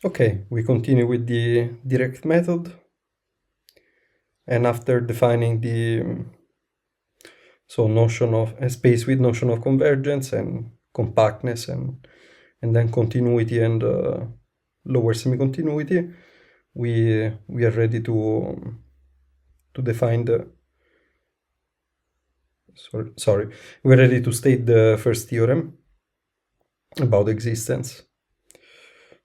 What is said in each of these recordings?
Okay, we continue with the direct method. And after defining the notion of a space with notion of convergence and compactness and then continuity and lower semi-continuity, we are ready to define the sorry, we're ready to state the first theorem about existence.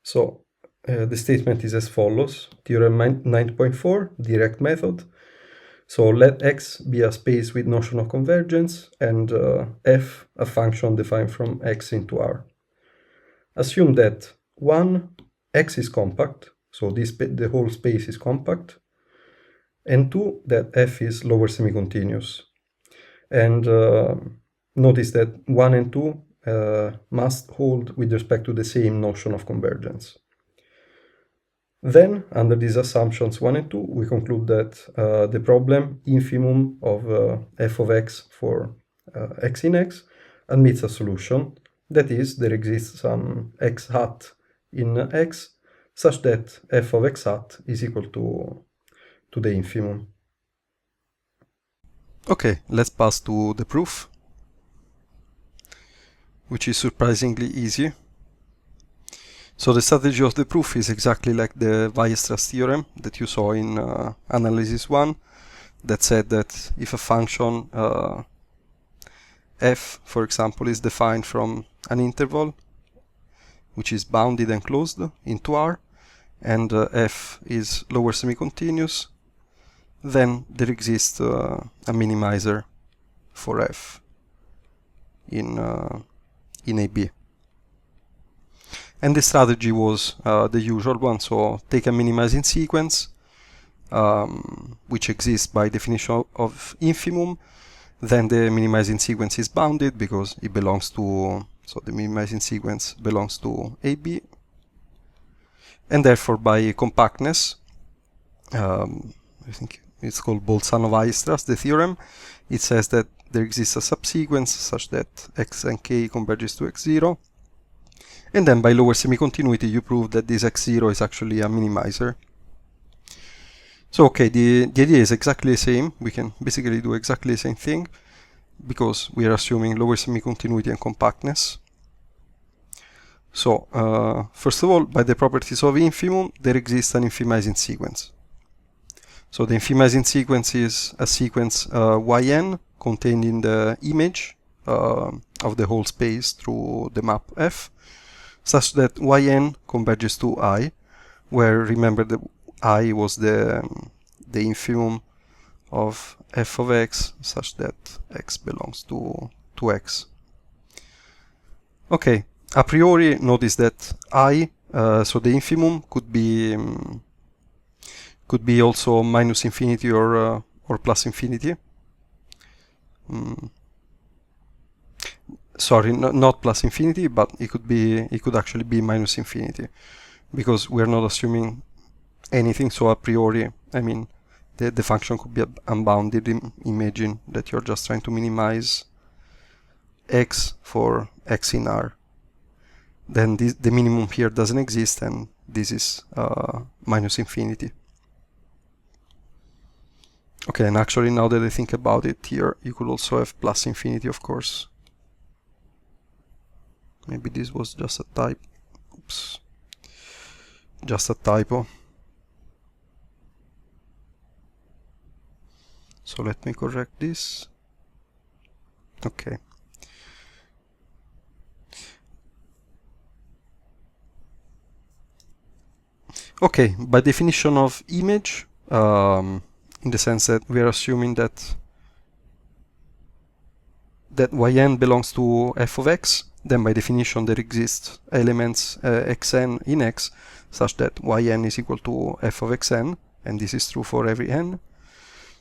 So the statement is as follows: theorem 9.4, direct method. So let X be a space with notion of convergence and f a function defined from X into R. Assume that 1, X is compact, so the whole space is compact, and 2, that f is lower semi-continuous. And notice that 1 and 2 must hold with respect to the same notion of convergence. Then, under these assumptions 1 and 2, we conclude that the problem infimum of f of x for x in x admits a solution. That is, there exists some x hat in x such that f of x hat is equal to the infimum. Okay, let's pass to the proof, which is surprisingly easy. So the strategy of the proof is exactly like the Weierstrass theorem that you saw in analysis 1, that said that if a function f, for example, is defined from an interval which is bounded and closed into R, and f is lower semi-continuous, then there exists a minimizer for f in AB. And the strategy was the usual one, so take a minimizing sequence, which exists by definition of infimum, then the minimizing sequence is bounded because it belongs to, so the minimizing sequence belongs to AB, and therefore by compactness, I think it's called Bolzano-Weierstrass, the theorem, it says that there exists a subsequence such that x and k converges to x0, and then by lower semi-continuity you prove that this x0 is actually a minimizer. So okay, the idea is exactly the same. We can basically do exactly the same thing because we are assuming lower semi-continuity and compactness. So first of all, by the properties of infimum, there exists an infimizing sequence. So the infimizing sequence is a sequence yn contained in the image of the whole space through the map F, such that yn converges to I, where, remember, the I was the infimum of f of x, such that x belongs to x. Okay, a priori, notice that I, so the infimum could be also minus infinity or plus infinity. Sorry, not plus infinity, but it could actually be minus infinity, because we're not assuming anything. So a priori, I mean, the function could be unbounded. Imagine that you're just trying to minimize x for x in R. Then the minimum here doesn't exist, and this is minus infinity. Okay, and actually, now that I think about it, here you could also have plus infinity, of course. Maybe this was just a type. Oops. Just a typo. So let me correct this. Okay. Okay, by definition of image, in the sense that we are assuming that yn belongs to f of x, then by definition there exist elements xn in x such that yn is equal to f of xn, and this is true for every n.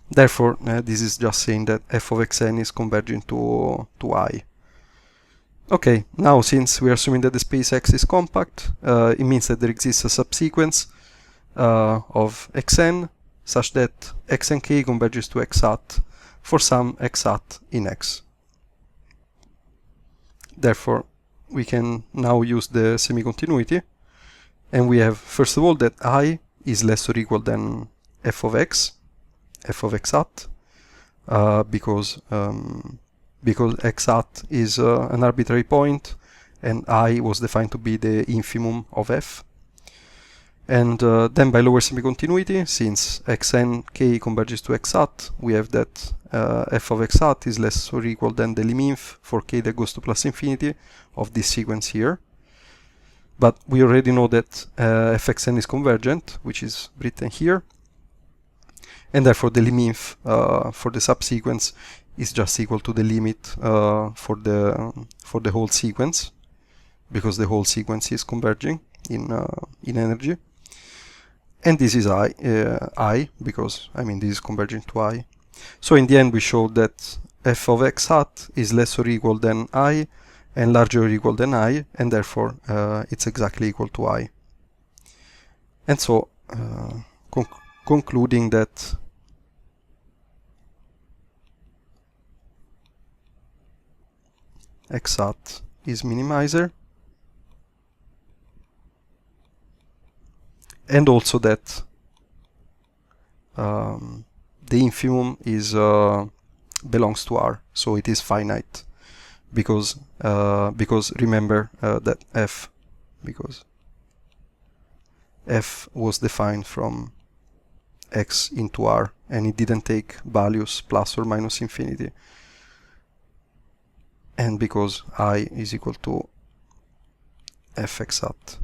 Therefore, this is just saying that f of xn is converging to I. Okay, now since we are assuming that the space X is compact, it means that there exists a subsequence of xn such that x and k converges to x hat for some x hat in X. Therefore, we can now use the semi-continuity And we have, first of all, that I is less or equal than f of x hat, because x hat is an arbitrary point, and I was defined to be the infimum of f. And then by lower semi-continuity, since xn k converges to x hat, we have that f of x hat is less or equal than the liminf for k that goes to plus infinity of this sequence here. But we already know that fxn is convergent, which is written here. And therefore the liminf for the subsequence is just equal to the limit for the whole sequence, because the whole sequence is converging in energy. And this is I, because this is converging to I. So in the end we showed that f of x hat is less or equal than I and larger or equal than I, and therefore it's exactly equal to I. And so concluding that x hat is minimizer, and also that the infimum is belongs to R, so it is finite, because remember that because f was defined from x into R, and it didn't take values plus or minus infinity, and because I is equal to fx hat.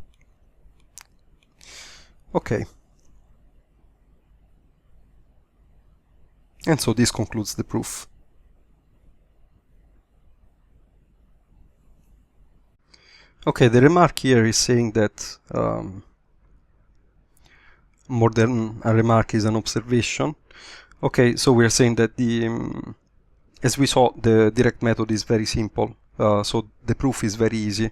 Okay. And so this concludes the proof. Okay, the remark here is saying that more than a remark is an observation. Okay, so we're saying that as we saw, the direct method is very simple, so the proof is very easy.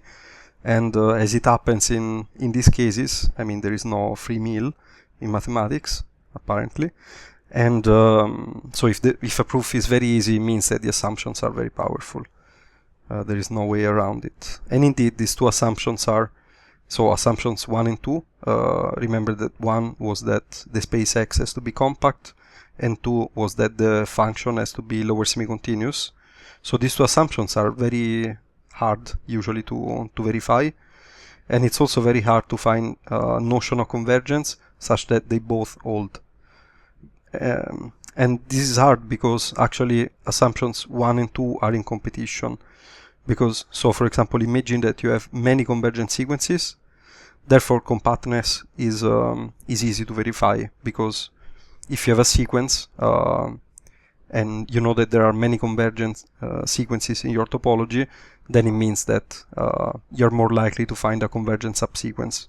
And as it happens in these cases, there is no free meal in mathematics, apparently. And so if a proof is very easy, it means that the assumptions are very powerful. There is no way around it. And indeed, these two assumptions are, so assumptions 1 and 2, remember that 1 was that the space X has to be compact, and 2 was that the function has to be lower semi-continuous. So these two assumptions are very hard usually to verify, and it's also very hard to find a notion of convergence such that they both hold. And this is hard because actually assumptions 1 and 2 are in competition. Because, so for example, imagine that you have many convergent sequences, therefore compactness is easy to verify, because if you have a sequence and you know that there are many convergent sequences in your topology, then it means that you're more likely to find a convergent subsequence.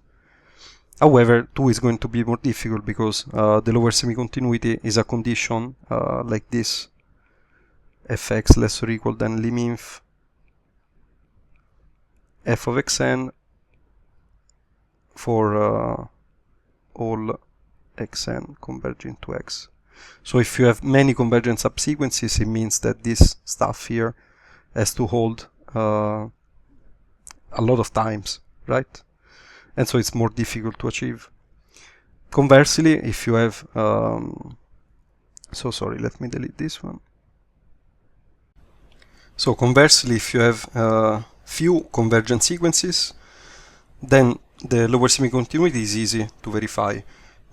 However, 2 is going to be more difficult because the lower semi-continuity is a condition like this: fx less or equal than liminf f of xn for all xn converging to x. So if you have many convergent subsequences, it means that this stuff here has to hold a lot of times, right? And so it's more difficult to achieve. Conversely, if you have so sorry, let me delete this one. So conversely, if you have few convergent sequences, then the lower semi-continuity is easy to verify,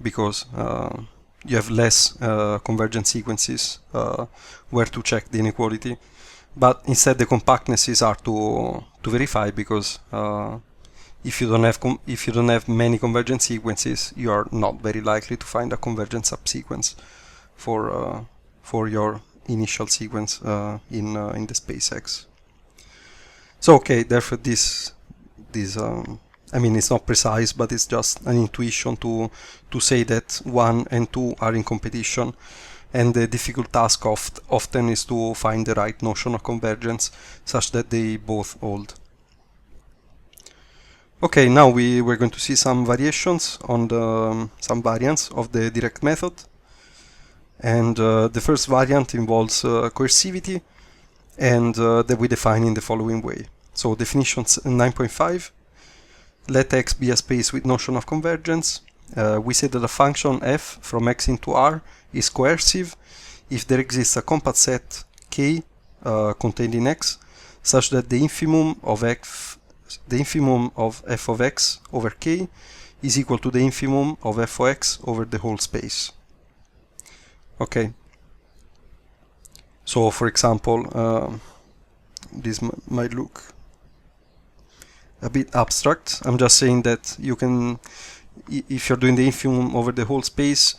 because you have less convergent sequences where to check the inequality. But instead the compactness is hard to verify, because if you don't have many convergent sequences, you are not very likely to find a convergent subsequence for your initial sequence in the space X. So okay, therefore this it's not precise, but it's just an intuition to say that 1 and 2 are in competition, and the difficult task often is to find the right notion of convergence such that they both hold. Okay, now we're going to see some variations on some variants of the direct method. And the first variant involves coercivity, and that we define in the following way. So definition 9.5 let X be a space with notion of convergence. We say that a function f from X into R is coercive if there exists a compact set K contained in X such that the infimum of f of X over K is equal to the infimum of f of X over the whole space. Okay. So, for example, this might look a bit abstract. I'm just saying that you can, if you're doing the infimum over the whole space,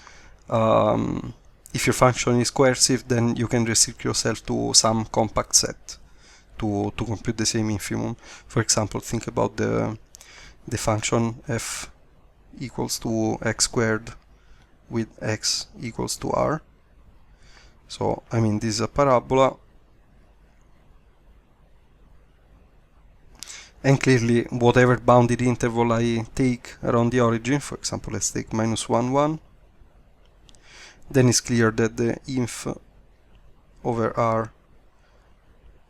if your function is coercive, then you can restrict yourself to some compact set to compute the same infimum. For example, think about the function f equals to x squared with x equals to r. So, I mean, this is a parabola, and clearly whatever bounded interval I take around the origin, for example, let's take -1, 1, then it's clear that the inf over r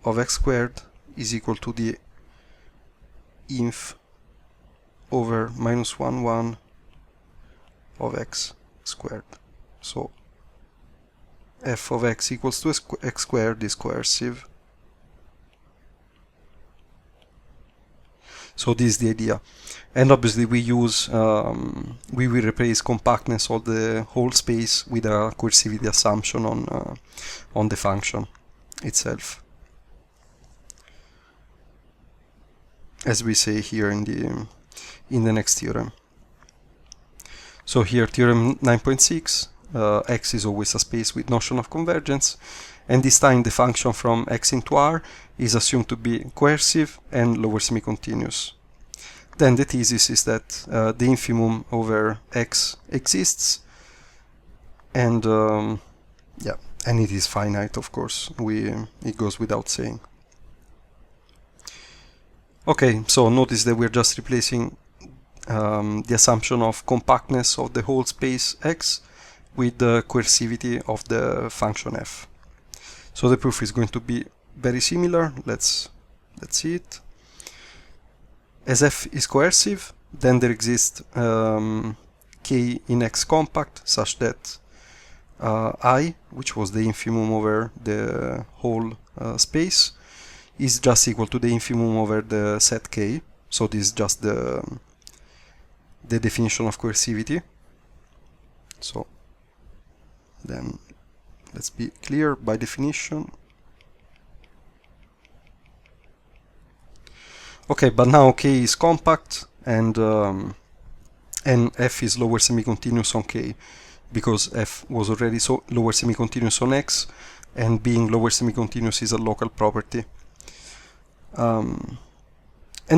of x squared is equal to the inf over -1, 1 of x squared. So f of x equals to x squared is coercive. So this is the idea. And obviously we use, we will replace compactness of the whole space with a coercivity assumption on the function itself, as we say here in the next theorem. So here, theorem 9.6, X is always a space with notion of convergence, and this time the function from X into R is assumed to be coercive and lower semi-continuous. Then the thesis is that the infimum over X exists, and yeah, and it is finite, of course. It goes without saying. Okay, so notice that we're just replacing the assumption of compactness of the whole space X with the coercivity of the function f. So the proof is going to be very similar. Let's see it. As f is coercive, then there exists k in X compact such that I, which was the infimum over the whole space, is just equal to the infimum over the set k. So this is just the definition of coercivity. So then let's be clear by definition. Okay, but now k is compact and f is lower semi-continuous on k, because f was already so lower semi-continuous on X, and being lower semi-continuous is a local property. And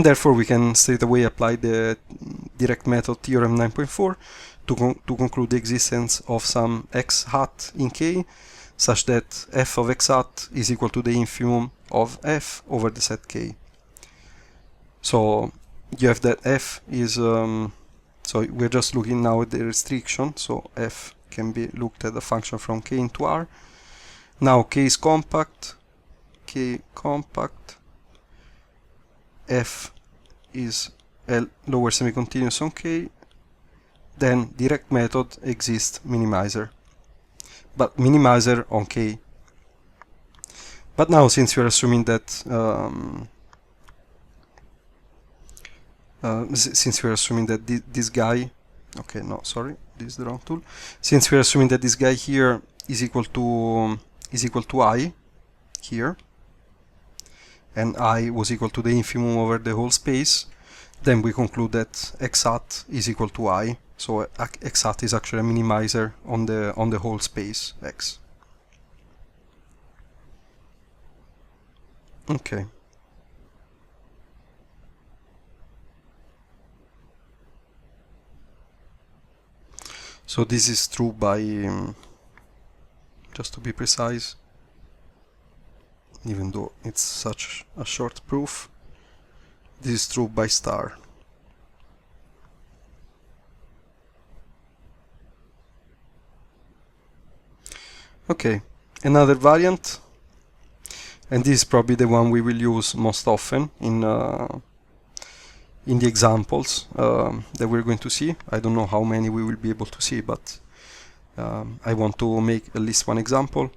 therefore we can straight away apply the direct method theorem 9.4 to conclude the existence of some x hat in k, such that f of x hat is equal to the infimum of f over the set k. So you have that f is, so we're just looking now at the restriction, so f can be looked at a function from k into r. Now k is compact, f is L lower semi-continuous on k, then direct method exists minimizer, but minimizer on k. But now, since we're assuming that this guy, okay, no, sorry, this is the wrong tool. Since we're assuming that this guy here is equal to I here, and I was equal to the infimum over the whole space, then we conclude that x hat is equal to I. So x hat is actually a minimizer on the whole space X. Okay. So this is true by, just to be precise, even though it's such a short proof, this is true by star. Okay, another variant, and this is probably the one we will use most often in in the examples that we're going to see. I don't know how many we will be able to see, but I want to make at least one example.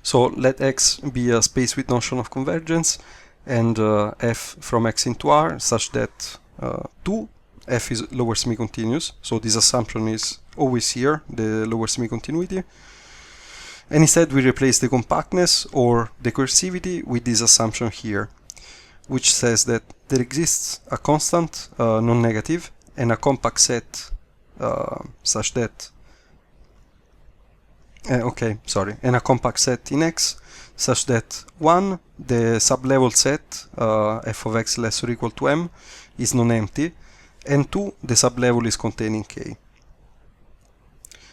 So let X be a space with notion of convergence, and f from X into R such that 2, f is lower semi-continuous, so this assumption is always here, the lower semi-continuity. And instead we replace the compactness or the coercivity with this assumption here, which says that there exists a constant non-negative and a compact set such that and a compact set in X such that 1, the sublevel set f of X less or equal to m is non-empty, and 2, the sublevel is contained in K.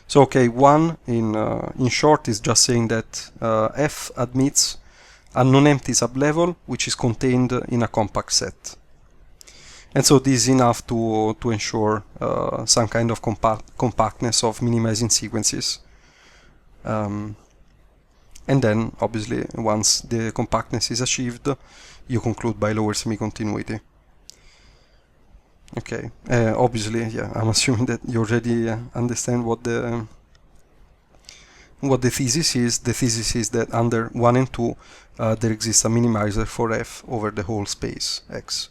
So 1 in short is just saying that f admits a non-empty sublevel which is contained in a compact set. And so this is enough to ensure some kind of compactness of minimizing sequences. And then obviously once the compactness is achieved, you conclude by lower semi-continuity. Okay, obviously, yeah, I'm assuming that you already understand what the thesis is. The thesis is that under 1 and 2 there exists a minimizer for f over the whole space X.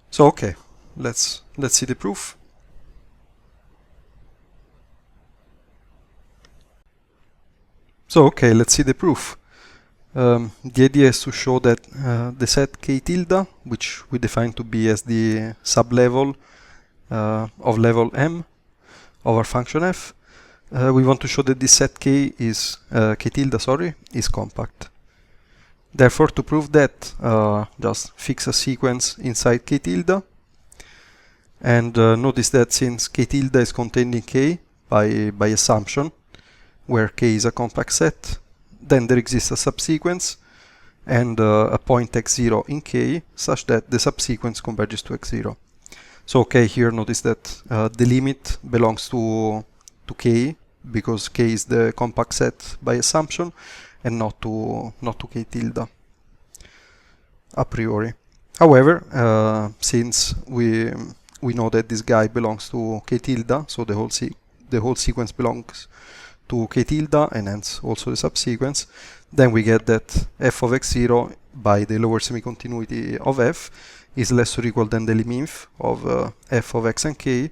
So okay, let's see the proof. So okay, let's see the proof. The idea is to show that the set k tilde, which we define to be as the sublevel of level m of our function f, we want to show that this set k is k tilde, sorry, is compact. Therefore, to prove that, just fix a sequence inside k tilde, and notice that since k tilde is contained in k by assumption, where k is a compact set, then there exists a subsequence and a point x0 in k such that the subsequence converges to x0. So okay, here notice that the limit belongs to k, because k is the compact set by assumption, and not to k tilde a priori. However, since we know that this guy belongs to k tilde, so the whole sequence belongs to k tilde and hence also the subsequence, then we get that f of x0 by the lower semi-continuity of f is less or equal than the lim-inf of f of x and k,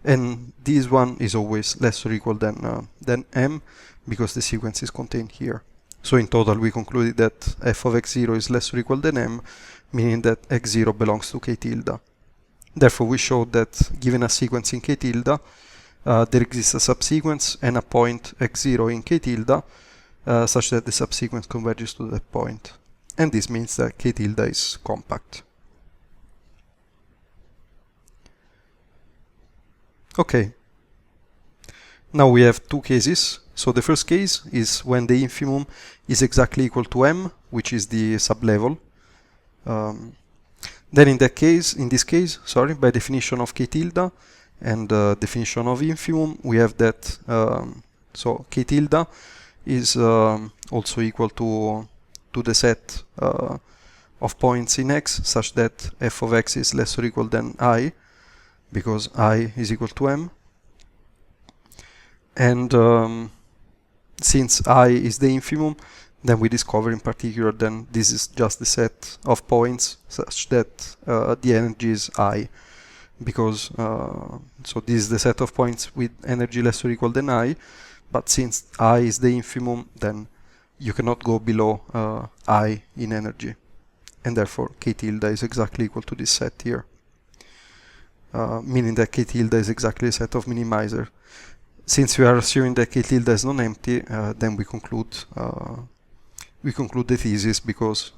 and this one is always less or equal than m because the sequence is contained here. So in total we concluded that f of x0 is less or equal than m, meaning that x0 belongs to k tilde. Therefore we showed that given a sequence in k tilde, there exists a subsequence and a point x0 in k tilde such that the subsequence converges to that point. And this means that k tilde is compact. Okay. Now we have two cases. So the first case is when the infimum is exactly equal to m, which is the sublevel. Then in this case, by definition of k tilde and definition of infimum, we have that so k tilde is also equal to the set of points in x such that f of x is less or equal than I, because I is equal to m. And since I is the infimum, then we discover in particular then this is just the set of points such that the energy is I, because so this is the set of points with energy less or equal than I, but since I is the infimum, then you cannot go below I in energy, and therefore k tilde is exactly equal to this set here, meaning that k tilde is exactly a set of minimizer. Since we are assuming that k tilde is non-empty, then we conclude the thesis, because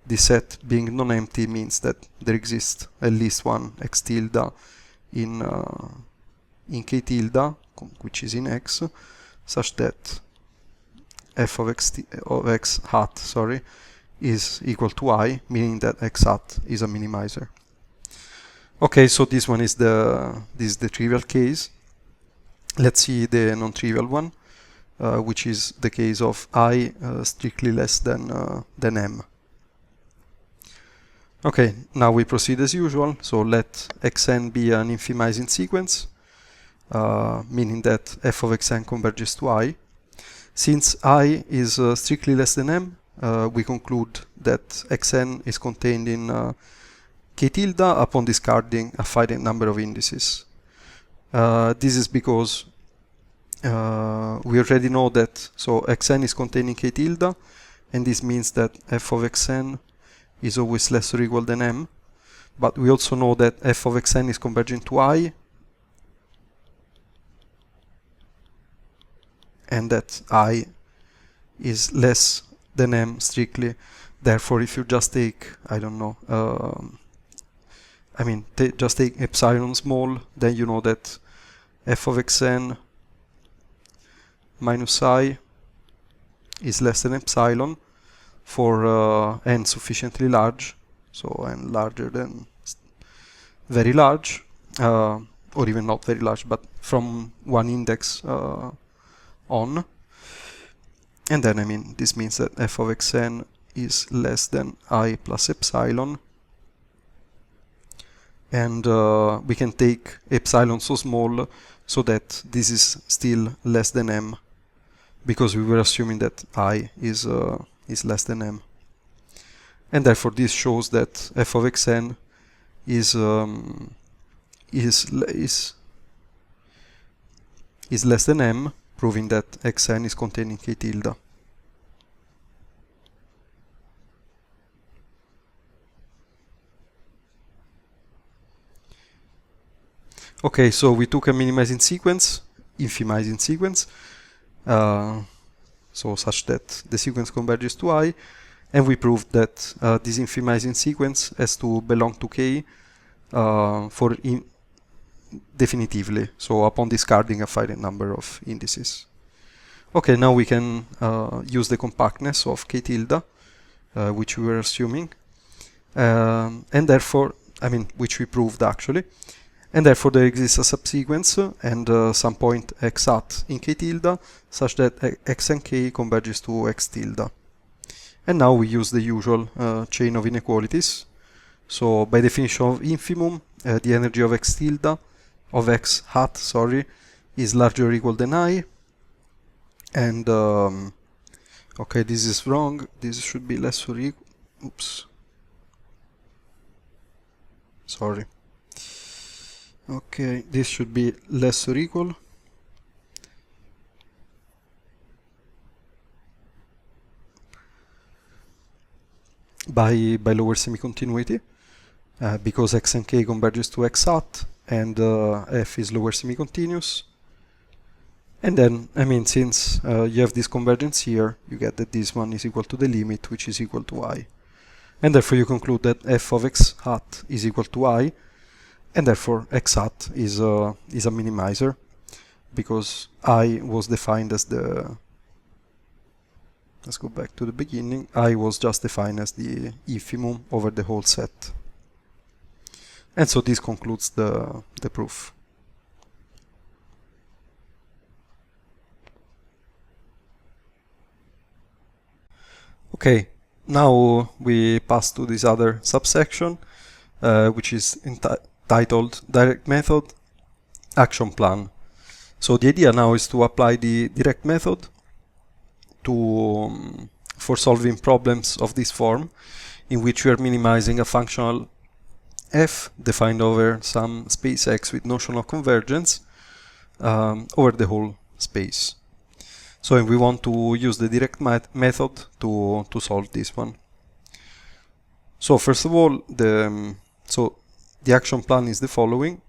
this set being non-empty means that there exists at least one x tilde in k tilde, which is in x, such that f of x hat, is equal to I, meaning that x hat is a minimizer. Okay, so this one is the trivial case. Let's see the non-trivial one, which is the case of I strictly less than m. Okay, now we proceed as usual. So let xn be an infimizing sequence, meaning that f of xn converges to I. Since I is strictly less than m, we conclude that xn is contained in k tilde upon discarding a finite number of indices. This is because we already know that so xn is contained in k tilde, and this means that f of xn is always less or equal than m, but we also know that f of xn is converging to I, and that I is less than m strictly. Therefore, if you just take, I don't know, just take epsilon small, then you know that f of xn minus I is less than epsilon for n sufficiently large, so n larger than very large, or even not very large, but from one index on. And then, this means that f of xn is less than I plus epsilon. And we can take epsilon so small so that this is still less than m, because we were assuming that I is less than m. And therefore this shows that f of xn is less than m, proving that xn is contained in k tilde. Okay, so we took a minimizing sequence, infimizing sequence, so such that the sequence converges to I, and we proved that this infimizing sequence has to belong to K definitively, so upon discarding a finite number of indices. Okay, now we can use the compactness of K tilde, which we were assuming, and therefore, which we proved actually. And therefore there exists a subsequence and some point x hat in k tilde such that x and k converges to x tilde. And now we use the usual chain of inequalities. So by definition of infimum, the energy of x tilde, of x hat, is larger or equal than I. And okay, this is wrong. This should be less or equal. Oops. Sorry. Okay, this should be less or equal by lower semi-continuity, because x and k converges to x hat, and f is lower semi-continuous. And then, since you have this convergence here, you get that this one is equal to the limit, which is equal to I. And therefore you conclude that f of x hat is equal to I, and therefore x hat is a minimizer, because I was defined as the... Let's go back to the beginning. I was just defined as the infimum over the whole set. And so this concludes the proof. Okay, now we pass to this other subsection, which is titled Direct Method Action Plan. So the idea now is to apply the direct method for solving problems of this form, in which we are minimizing a functional f defined over some space x with notional convergence over the whole space. So we want to use the direct method to solve this one. So first of all, the action plan is the following.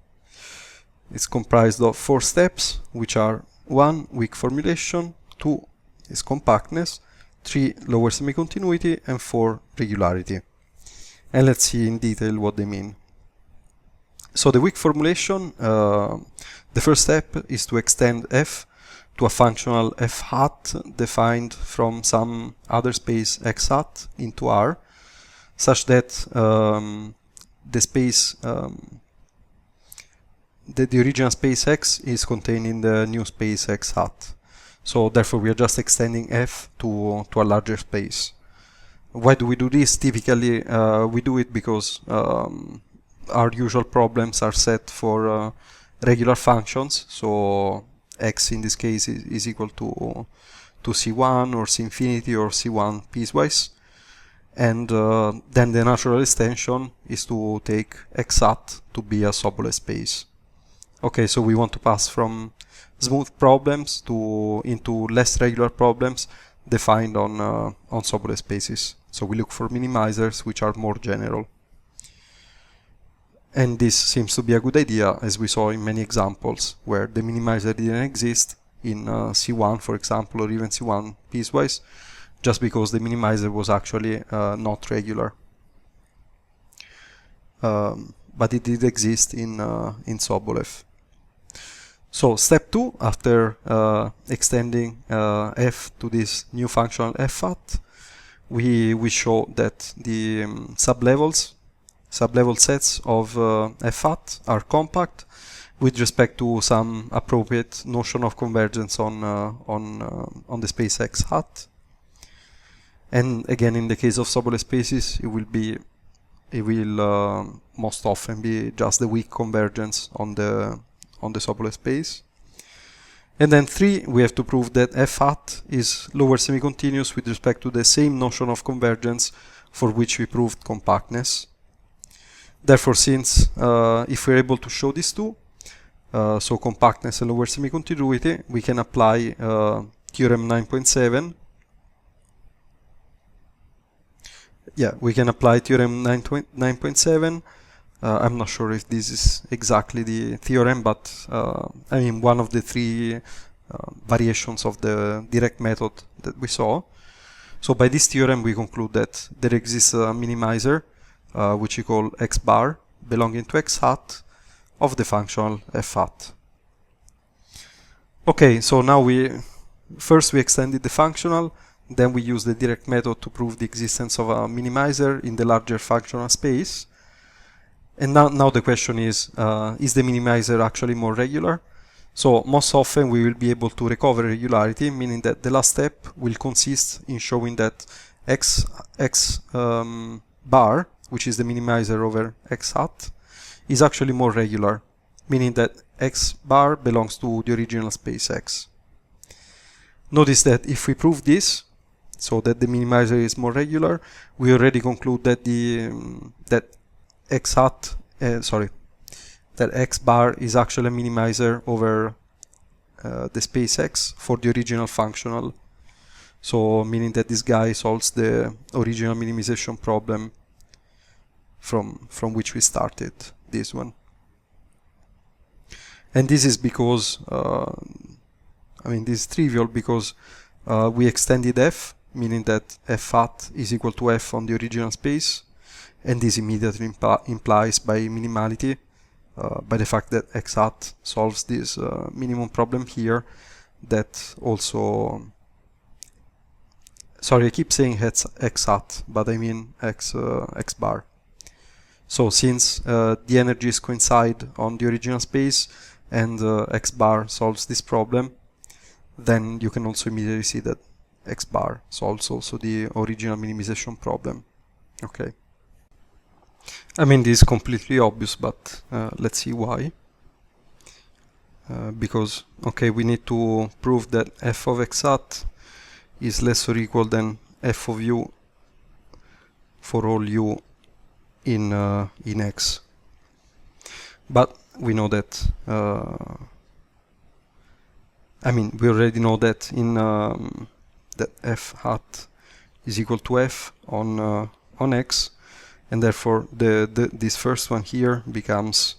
It's comprised of 4 steps, which are 1. Weak formulation, 2. is compactness, 3. lower semi-continuity, and 4. regularity. And let's see in detail what they mean. So the weak formulation, the first step is to extend f to a functional f hat defined from some other space x hat into R, such that the space, the original space x is contained in the new space x hat. So therefore we are just extending f to a larger space. Why do we do this? Typically, we do it because our usual problems are set for regular functions. So x in this case is equal to C1 or C infinity or C1 piecewise. And then the natural extension is to take x hat to be a Sobolev space. Okay, so we want to pass from smooth problems into less regular problems defined on Sobolev spaces. So we look for minimizers which are more general. And this seems to be a good idea, as we saw in many examples where the minimizer didn't exist in C1, for example, or even C1 piecewise, just because the minimizer was actually not regular. But it did exist in Sobolev. So step 2, after extending f to this new functional f hat, we show that the sublevel sets of f hat are compact with respect to some appropriate notion of convergence on the space x hat. And again, in the case of Sobolev spaces, it will most often be just the weak convergence on the Sobolev space. And then 3, we have to prove that f hat is lower semi-continuous with respect to the same notion of convergence for which we proved compactness. Therefore, since if we're able to show these two, so compactness and lower semi-continuity, we can apply theorem 9.7. Yeah, we can apply theorem 9.7. I'm not sure if this is exactly the theorem, but I mean one of the 3 variations of the direct method that we saw. So by this theorem we conclude that there exists a minimizer which we call x bar belonging to x hat of the functional f hat. Okay, so now we extended the functional, then we use the direct method to prove the existence of a minimizer in the larger functional space. And now the question is the minimizer actually more regular? So most often we will be able to recover regularity, meaning that the last step will consist in showing that x bar, which is the minimizer over x hat, is actually more regular, meaning that x bar belongs to the original space x. Notice that if we prove this, so that the minimizer is more regular, we already conclude that that x bar is actually a minimizer over the space x for the original functional. So meaning that this guy solves the original minimization problem from which we started, this one. And this is because, I mean, this is trivial because we extended f, meaning that f hat is equal to f on the original space, and this immediately implies by minimality, by the fact that x hat solves this minimum problem here, that also, sorry, I keep saying x hat, but I mean x bar. So since the energies coincide on the original space and x bar solves this problem, then you can also immediately see that x bar solves also the original minimization problem. Okay. I mean, this is completely obvious, but let's see why. Because, okay, we need to prove that f of x hat is less or equal than f of u for all u in x. But we know that, I mean, we already know that in that f hat is equal to f on x, and therefore this first one here becomes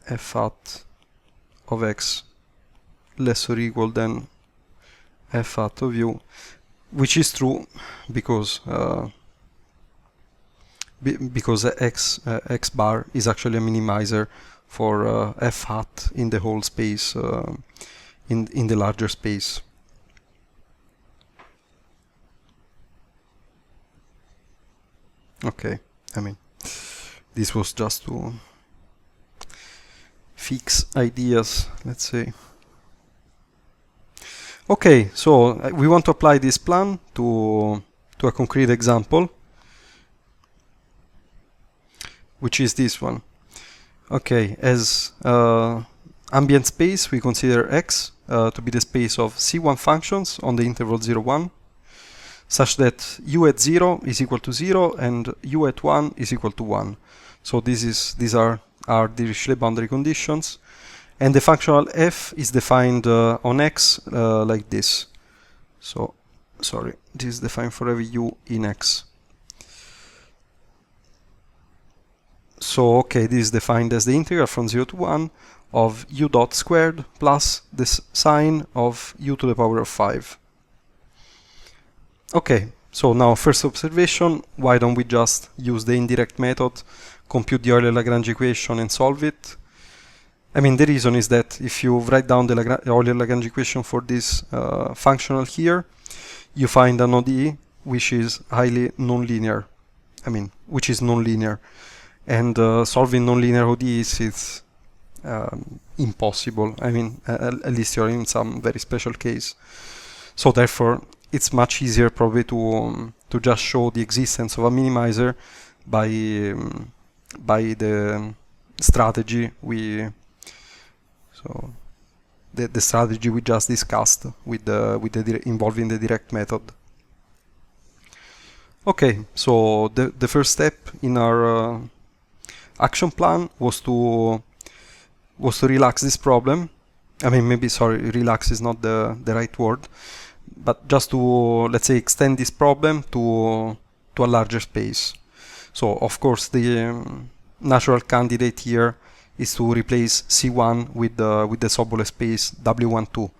f hat of x less or equal than f hat of u, which is true because x bar is actually a minimizer for f hat in the whole space, in the larger space. Okay, I mean, this was just to fix ideas, let's say. Okay, so we want to apply this plan to to a concrete example, which is this one. Okay, as ambient space, we consider X to be the space of C1 functions on the interval 0, 1, such that U at 0 is equal to 0 and U at 1 is equal to 1. So these are our Dirichlet boundary conditions. And the functional f is defined on X like this. So, sorry, this is defined for every U in X. So, okay, this is defined as the integral from 0 to 1 of U dot squared plus the sine of U to the power of 5. Okay, so now first observation, why don't we just use the indirect method, compute the Euler-Lagrange equation and solve it? I mean, the reason is that if you write down the Euler-Lagrange equation for this functional here, you find an ODE which is highly nonlinear. I mean, which is nonlinear. And solving nonlinear ODEs is impossible. I mean, at least you're in some very special case. So therefore, it's much easier probably to just show the existence of a minimizer by the strategy the strategy we just discussed with involving the direct method. Okay, so the first step in our action plan was to relax this problem. I mean, maybe, sorry, relax is not the right word, but just to, let's say, extend this problem to a larger space. So, of course, the natural candidate here is to replace C1 with the Sobolev space W12.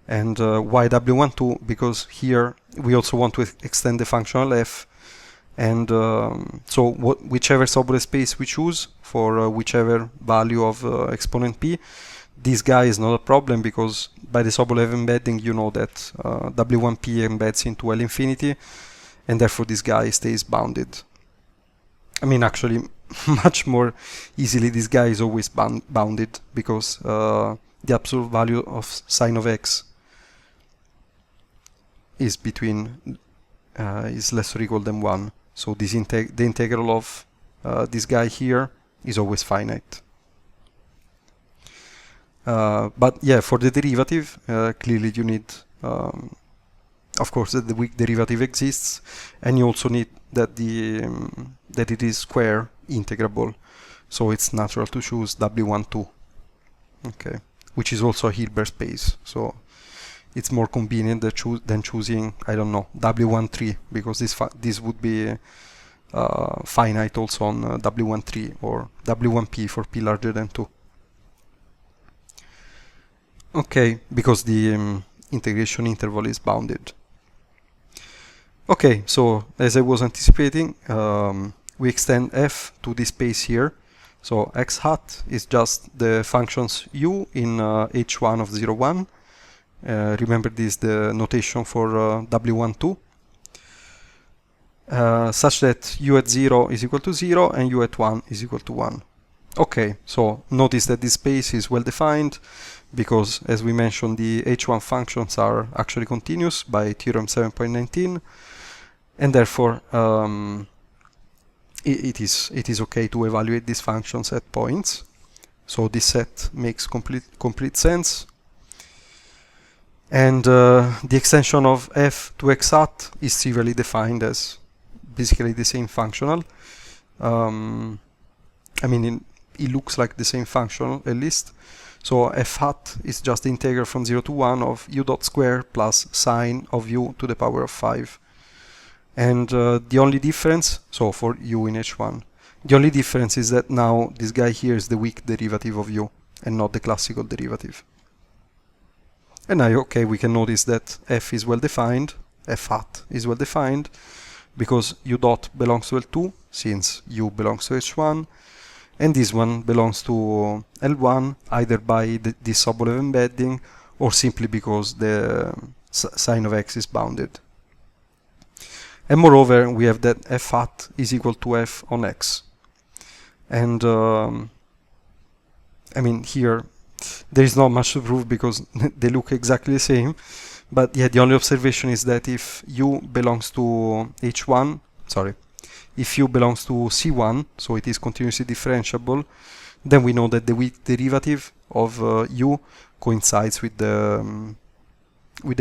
And why W12? Because here we also want to extend the functional f, and so whichever Sobolev space we choose for whichever value of exponent p, this guy is not a problem, because by the Sobolev embedding you know that W1p embeds into L infinity, and therefore this guy stays bounded. I mean, actually, much more easily this guy is always bounded, because the absolute value of sine of x is between is less or equal than 1. So this the integral of this guy here is always finite. But yeah, for the derivative, clearly you need, of course, that the weak derivative exists, and you also need that that it is square integrable. So it's natural to choose W12, okay, which is also a Hilbert space. So it's more convenient than choosing, I don't know, W13, because this would be finite also on W13, or W1p for p larger than 2. Okay, because the integration interval is bounded. Okay, so as I was anticipating, we extend f to this space here. So x hat is just the functions u in h1 of 0, 1. Remember this, the notation for W12, such that u at 0 is equal to 0 and u at 1 is equal to 1. Okay, so notice that this space is well defined, because as we mentioned, the h1 functions are actually continuous by theorem 7.19, and therefore it is okay to evaluate these functions at points. So this set makes complete sense. And the extension of f to x hat is trivially defined as basically the same functional. I mean, it looks like the same functional, at least. So f hat is just the integral from 0 to 1 of u dot square plus sine of u to the power of 5. And the only difference, so for u in h1, the only difference is that now this guy here is the weak derivative of u and not the classical derivative. And now, okay, we can notice that f is well defined, f hat is well defined, because u dot belongs to L2, since u belongs to h1, and this one belongs to L1 either by this Sobolev embedding or simply because the sine of x is bounded. And moreover, we have that f hat is equal to f on x. And I mean, here there is not much to prove because they look exactly the same, But yeah, the only observation is that if u belongs to h1, sorry, if u belongs to c1, so it is continuously differentiable, then we know that the weak derivative of u coincides with the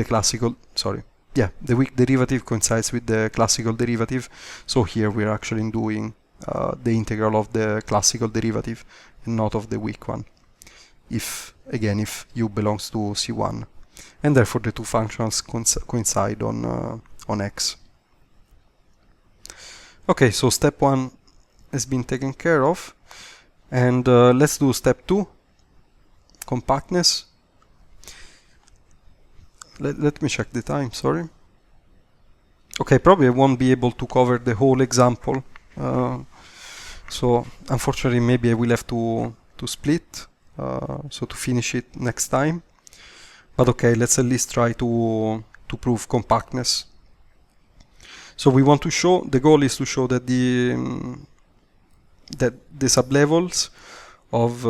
classical, sorry, yeah, the weak derivative coincides with the classical derivative. So here we're actually doing the integral of the classical derivative and not of the weak one, if again if u belongs to c1, and therefore the two functions coincide on x. Okay, so step 1 has been taken care of, and let's do step 2, compactness. Let me check the time, sorry. Okay, probably I won't be able to cover the whole example, so unfortunately maybe I will have to split, so to finish it next time. But okay, let's at least try to prove compactness. So we want to show, the goal is to show that the sublevels of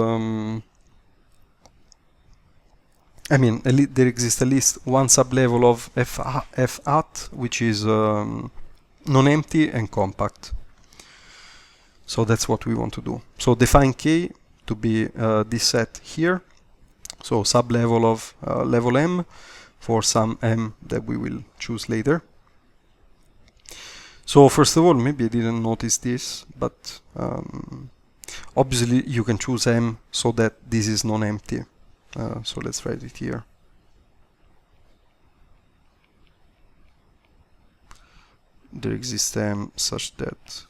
I mean, there exists at least one sublevel of f hat which is non-empty and compact. So that's what we want to do. So define K to be this set here. So sublevel of level M for some M that we will choose later. So first of all, maybe I didn't notice this, but obviously you can choose M so that this is non-empty. So let's write it here. There exists M such that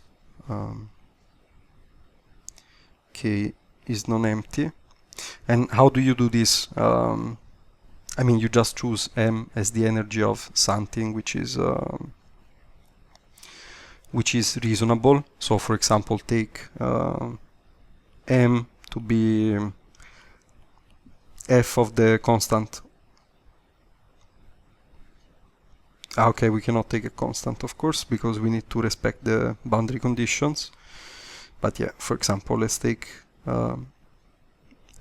K is non-empty. And how do you do this? I mean, you just choose M as the energy of something which is reasonable. So for example, take M to be f of the constant. Okay, we cannot take a constant, of course, because we need to respect the boundary conditions. But yeah, for example, let's take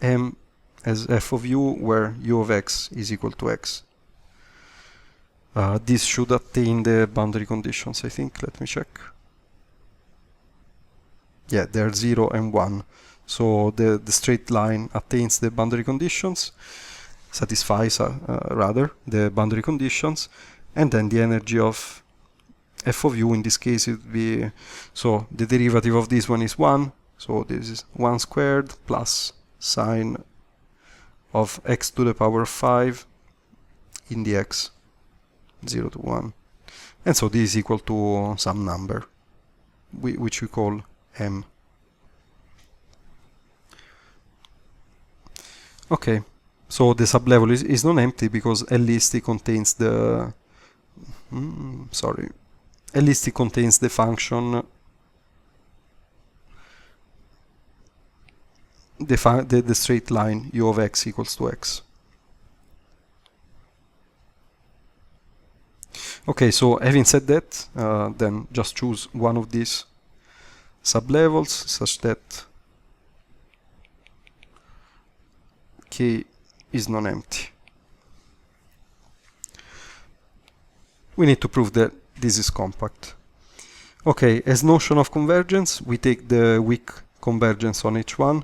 M as f of u, where u of x is equal to x. This should attain the boundary conditions, I think. Let me check. Yeah, they're 0 and 1. So the straight line attains the boundary conditions, satisfies rather the boundary conditions, and then the energy of f of u in this case it would be, so the derivative of this one is 1, so this is 1 squared plus sine of x to the power of 5 in the x 0 to 1, and so this is equal to some number which we call m. Okay, so the sublevel is non-empty because at least it contains the at least it contains the function the straight line u of x equals to x. Okay, so having said that, then just choose one of these sublevels such that K is non-empty. We need to prove that this is compact. Okay, as notion of convergence, we take the weak convergence on H1.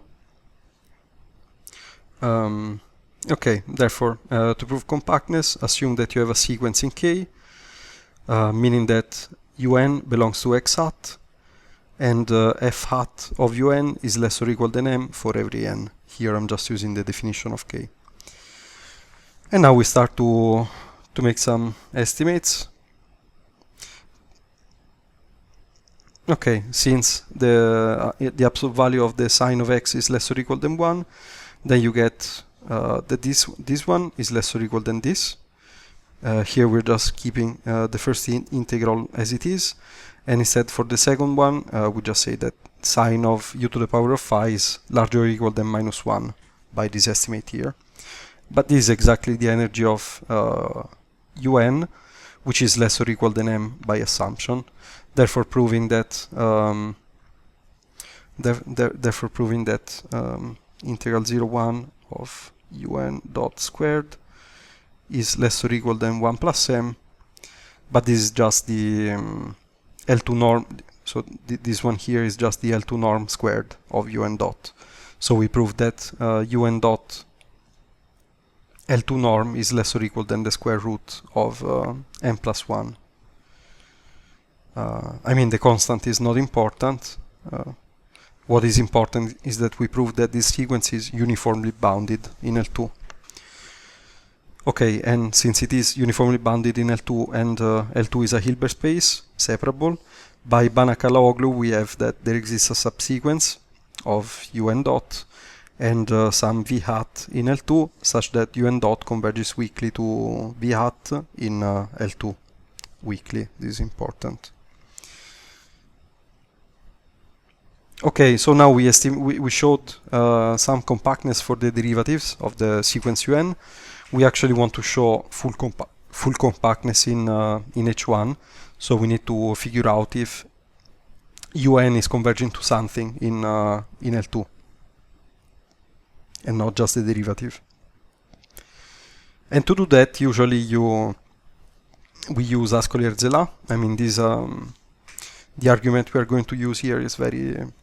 Okay, therefore, to prove compactness, assume that you have a sequence in K, meaning that un belongs to x hat, and f hat of un is less or equal than m for every n. Here I'm just using the definition of K. And now we start to make some estimates. Okay, since the absolute value of the sine of x is less or equal than 1, then you get that this one is less or equal than this. Here we're just keeping the first integral as it is, and instead for the second one we just say that sine of u to the power of phi is larger or equal than -1 by this estimate here. But this is exactly the energy of un, which is less or equal than m by assumption, therefore proving that integral 0,1 of un dot squared is less or equal than 1 plus m, but this is just the L2 norm. So this one here is just the L2 norm squared of un dot. So we proved that un dot L2 norm is less or equal than the square root of m plus 1. I mean, the constant is not important. What is important is that we proved that this sequence is uniformly bounded in L2. Okay, and since it is uniformly bounded in L2 and L2 is a Hilbert space, separable, by Banach-Alaoglu we have that there exists a subsequence of un dot and some v hat in L2 such that un dot converges weakly to v hat in L2 weakly. This is important. Okay, so now we showed some compactness for the derivatives of the sequence un. We actually want to show full compactness in H1, so we need to figure out if un is converging to something in L2 and not just the derivative. And to do that, usually we use Ascoli-Herzela. I mean, this the argument we are going to use here is very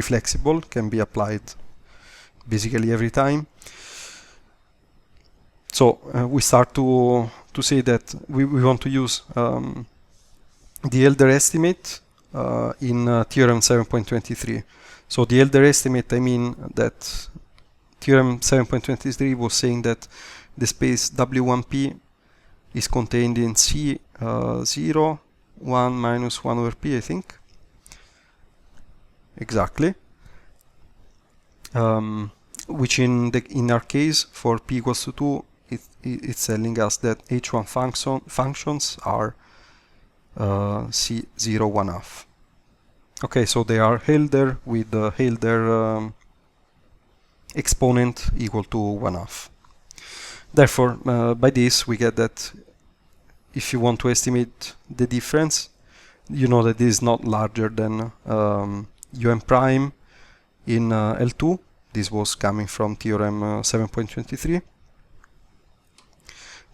flexible, can be applied basically every time. So we start to say that we want to use the Elder estimate in theorem 7.23. So the Elder estimate, I mean that theorem 7.23 was saying that the space W1P is contained in C0, 1 minus 1 over P, I think. Exactly. Which in our case, for P equals to 2, it's telling us that H1 functions are C0 1 half. Okay, so they are Helder with the Helder exponent equal to 1 half. Therefore, by this we get that if you want to estimate the difference, you know that this is not larger than un prime in L2. This was coming from theorem 7.23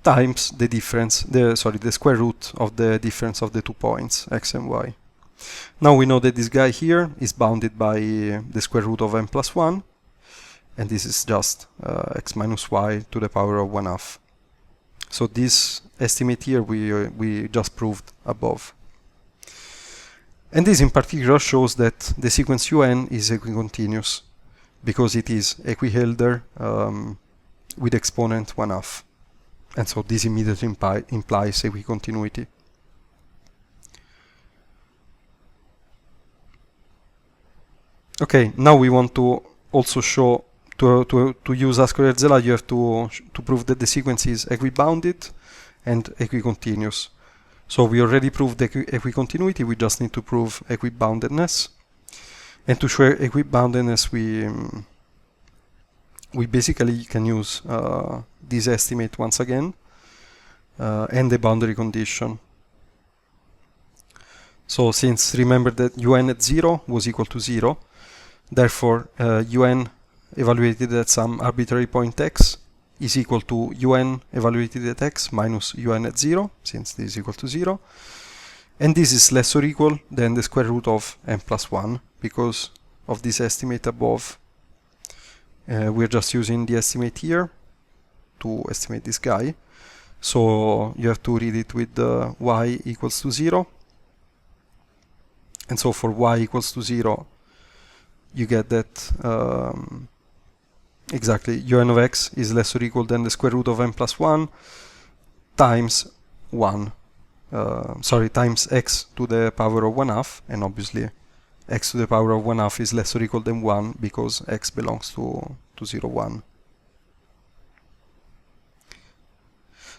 times the difference, the square root of the difference of the 2 points x and y. Now we know that this guy here is bounded by the square root of m plus 1, and this is just x minus y to the power of 1 half. So this estimate here we just proved above. And this in particular shows that the sequence un is equicontinuous because it is equi-Helder with exponent 1 half. And so this immediately implies equicontinuity. Okay, now we want to also show, to use Ascoli-Herzela, you have to prove that the sequence is equibounded and equicontinuous. So we already proved equicontinuity, we just need to prove equiboundedness. And to show equiboundedness, we basically can use this estimate once again and the boundary condition. So since remember that un at 0 was equal to 0, therefore un evaluated at some arbitrary point x is equal to un evaluated at x minus un at 0, since this is equal to 0. And this is less or equal than the square root of m plus 1 because of this estimate above. We're just using the estimate here to estimate this guy. So you have to read it with y equals to 0. And so for y equals to 0, you get that exactly un of x is less or equal than the square root of m plus 1 times 1. Times x to the power of 1 half, and obviously x to the power of 1 half is less or equal than 1 because x belongs to 0, 1.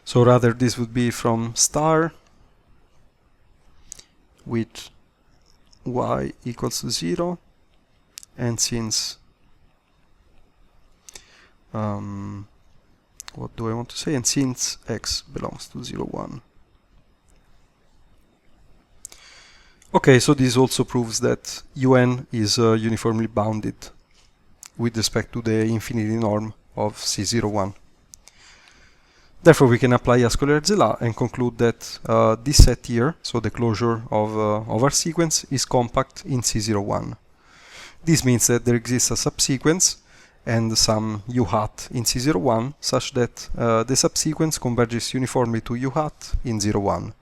So rather this would be from star with y equals to 0, and since what do I want to say? And since x belongs to 0, 1. Okay, so this also proves that un is uniformly bounded with respect to the infinity norm of C01. Therefore, we can apply Euler-Zela and conclude that this set here, so the closure of our sequence, is compact in C01. This means that there exists a subsequence and some u hat in C01 such that the subsequence converges uniformly to u hat in 01.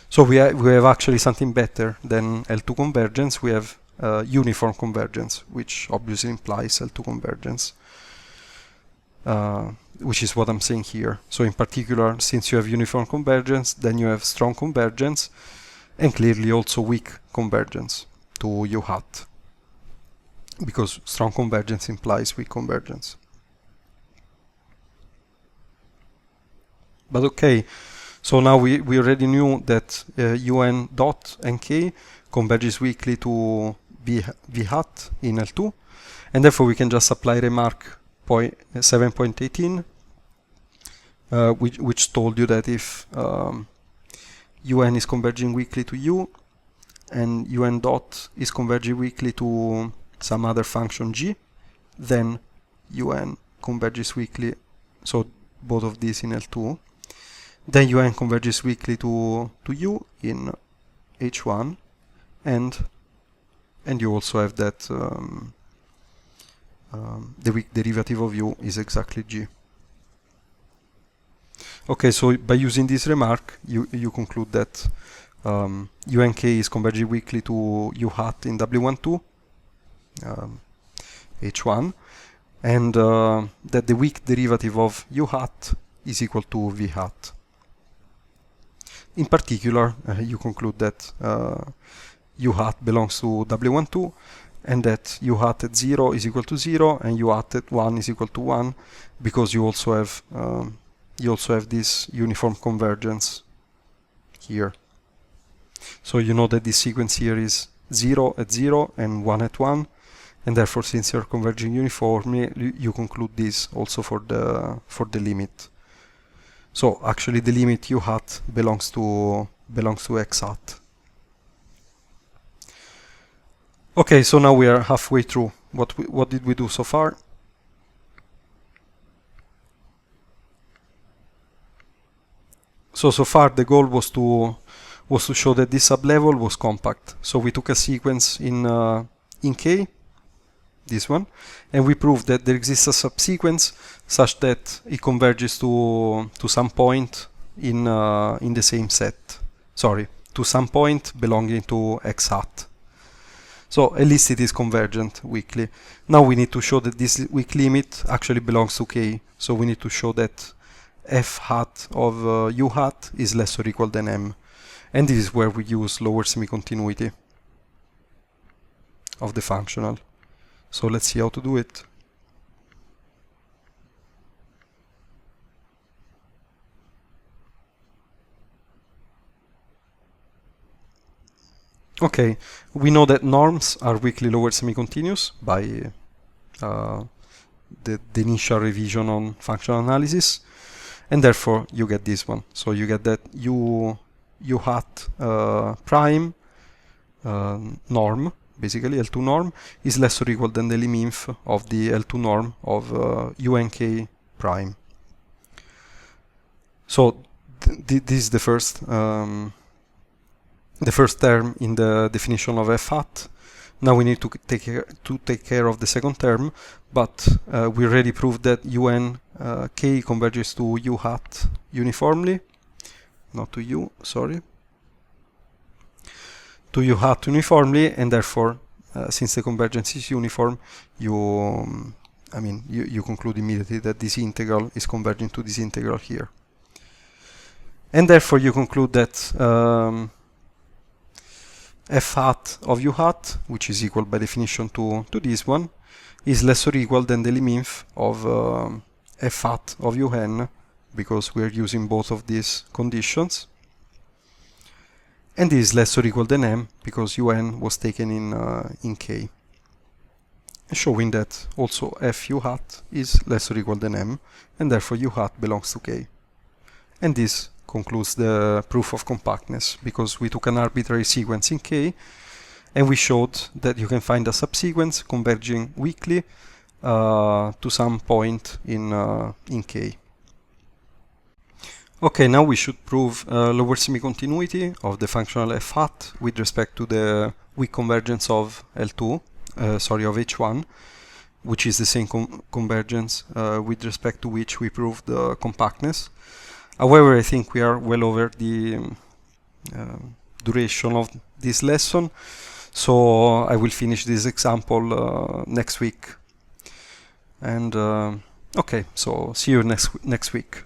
So we have actually something better than L2 convergence. We have uniform convergence, which obviously implies L2 convergence. Which is what I'm saying here. So in particular, since you have uniform convergence, then you have strong convergence, and clearly also weak convergence to u hat, because strong convergence implies weak convergence. But okay, so now we already knew that un dot and k converges weakly to v hat in L2, and therefore we can just apply remark 7.18, which told you that if un is converging weakly to u and un dot is converging weakly to some other function g, then un converges weakly, so both of these in L2, then un converges weakly to u in H1, and you also have that the weak derivative of u is exactly g. Okay, so by using this remark, you conclude that unk is converging weakly to u hat in W12, H1, and that the weak derivative of u hat is equal to v hat. In particular, you conclude that u hat belongs to W12, and that u hat at 0 is equal to 0 and u hat at 1 is equal to 1, because you also have this uniform convergence here. So you know that this sequence here is 0 at 0 and 1 at 1, and therefore, since you're converging uniformly, you conclude this also for the limit. So actually the limit u hat belongs to x hat. Okay, so now we are halfway through. What did we do so far? So far the goal was to show that this sublevel was compact. So we took a sequence in K, this one, and we proved that there exists a subsequence such that it converges to some point in the same set. Sorry, to some point belonging to x hat. So at least it is convergent weakly. Now we need to show that this weak limit actually belongs to K. So we need to show that f hat of u hat is less or equal than m. And this is where we use lower semi-continuity of the functional. So let's see how to do it. Okay, we know that norms are weakly lower semi-continuous by the initial revision on functional analysis, and therefore you get this one. So you get that u hat prime norm, basically L2 norm, is less or equal than the liminf of the L2 norm of unk prime. So this is the first term in the definition of f hat. Now we need to take care of the second term, but we already proved that k converges to u hat uniformly, not to u, sorry, to u hat uniformly, and therefore, since the convergence is uniform, you conclude immediately that this integral is converging to this integral here, and therefore you conclude that f hat of u hat, which is equal by definition to this one, is less or equal than the liminf of f hat of un, because we are using both of these conditions, and this is less or equal than m because un was taken in K, showing that also f u hat is less or equal than m, and therefore u hat belongs to K. And this concludes the proof of compactness, because we took an arbitrary sequence in K and we showed that you can find a subsequence converging weakly to some point in K. Okay, now we should prove lower semi-continuity of the functional f hat with respect to the weak convergence of L2, of H1, which is the same convergence with respect to which we proved the compactness. However, I think we are well over the duration of this lesson, so I will finish this example next week. And okay, so see you next week.